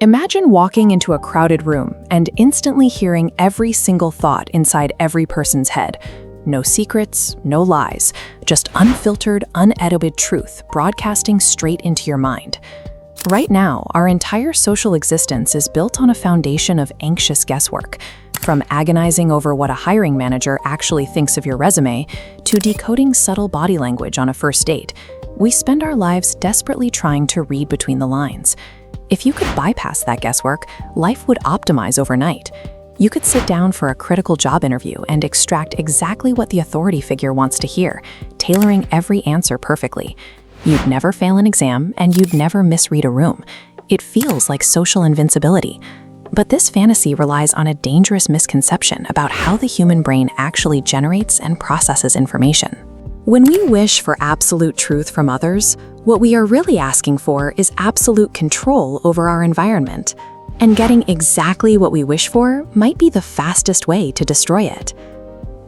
Imagine walking into a crowded room and instantly hearing every single thought inside every person's head. No secrets, no lies, just unfiltered, unedited truth broadcasting straight into your mind. Right now, our entire social existence is built on a foundation of anxious guesswork. From agonizing over what a hiring manager actually thinks of your resume to decoding subtle body language on a first date, we spend our lives desperately trying to read between the lines. If you could bypass that guesswork, life would optimize overnight. You could sit down for a critical job interview and extract exactly what the authority figure wants to hear, tailoring every answer perfectly. You'd never fail an exam, and you'd never misread a room. It feels like social invincibility. But this fantasy relies on a dangerous misconception about how the human brain actually generates and processes information. When we wish for absolute truth from others, what we are really asking for is absolute control over our environment. And getting exactly what we wish for might be the fastest way to destroy it.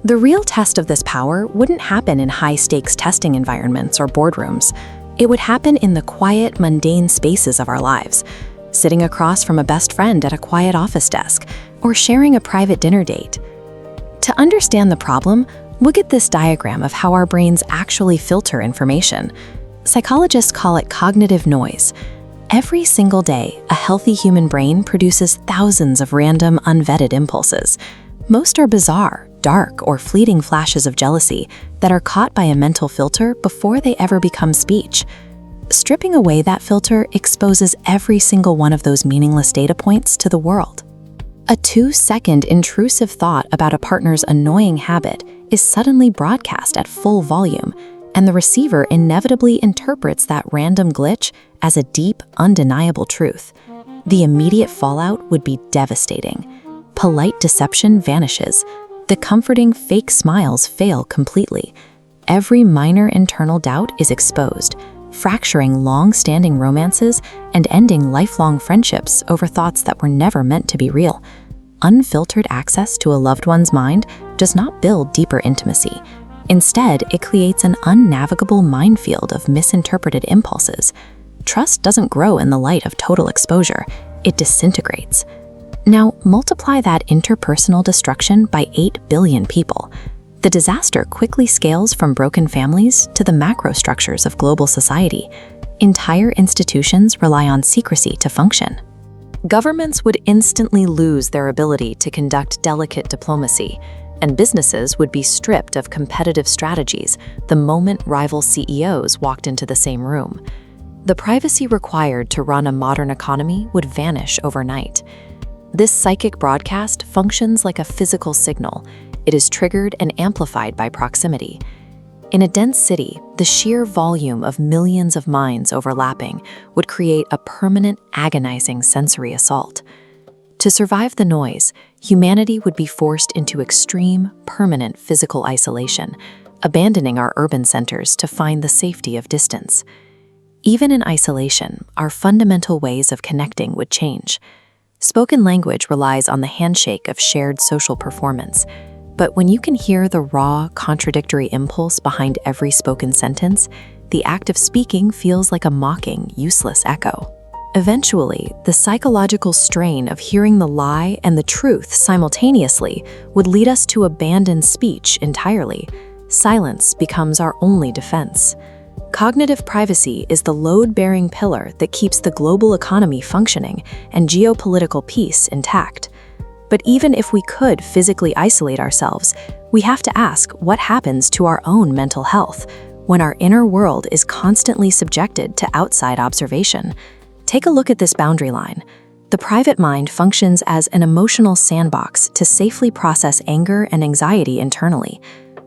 The real test of this power wouldn't happen in high-stakes testing environments or boardrooms. It would happen in the quiet, mundane spaces of our lives, sitting across from a best friend at a quiet office desk, or sharing a private dinner date. To understand the problem, look at this diagram of how our brains actually filter information. Psychologists call it cognitive noise. Every single day, a healthy human brain produces thousands of random, unvetted impulses. Most are bizarre, dark, or fleeting flashes of jealousy that are caught by a mental filter before they ever become speech. Stripping away that filter exposes every single one of those meaningless data points to the world. A 2-second intrusive thought about a partner's annoying habit is suddenly broadcast at full volume, and the receiver inevitably interprets that random glitch as a deep, undeniable truth. The immediate fallout would be devastating. Polite deception vanishes. The comforting fake smiles fail completely. Every minor internal doubt is exposed, fracturing long-standing romances and ending lifelong friendships over thoughts that were never meant to be real. Unfiltered access to a loved one's mind does not build deeper intimacy. Instead, it creates an unnavigable minefield of misinterpreted impulses. Trust doesn't grow in the light of total exposure. It disintegrates. Now, multiply that interpersonal destruction by 8 billion people. The disaster quickly scales from broken families to the macro structures of global society. Entire institutions rely on secrecy to function. Governments would instantly lose their ability to conduct delicate diplomacy, and businesses would be stripped of competitive strategies the moment rival CEOs walked into the same room. The privacy required to run a modern economy would vanish overnight. This psychic broadcast functions like a physical signal. It is triggered and amplified by proximity. In a dense city, the sheer volume of millions of minds overlapping would create a permanent, agonizing sensory assault. To survive the noise, humanity would be forced into extreme, permanent physical isolation, abandoning our urban centers to find the safety of distance. Even in isolation, our fundamental ways of connecting would change. Spoken language relies on the handshake of shared social performance. But when you can hear the raw, contradictory impulse behind every spoken sentence, the act of speaking feels like a mocking, useless echo. Eventually, the psychological strain of hearing the lie and the truth simultaneously would lead us to abandon speech entirely. Silence becomes our only defense. Cognitive privacy is the load-bearing pillar that keeps the global economy functioning and geopolitical peace intact. But even if we could physically isolate ourselves, we have to ask what happens to our own mental health when our inner world is constantly subjected to outside observation. Take a look at this boundary line. The private mind functions as an emotional sandbox to safely process anger and anxiety internally.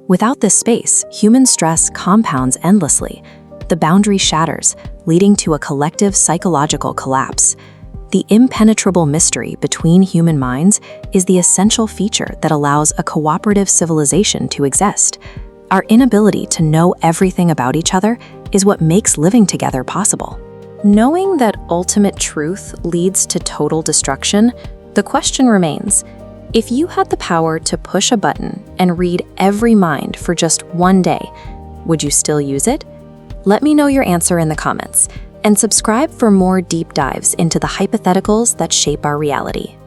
Without this space, human stress compounds endlessly. The boundary shatters, leading to a collective psychological collapse. The impenetrable mystery between human minds is the essential feature that allows a cooperative civilization to exist. Our inability to know everything about each other is what makes living together possible. Knowing that ultimate truth leads to total destruction, the question remains, if you had the power to push a button and read every mind for just one day, would you still use it? Let me know your answer in the comments. and subscribe for more deep dives into the hypotheticals that shape our reality.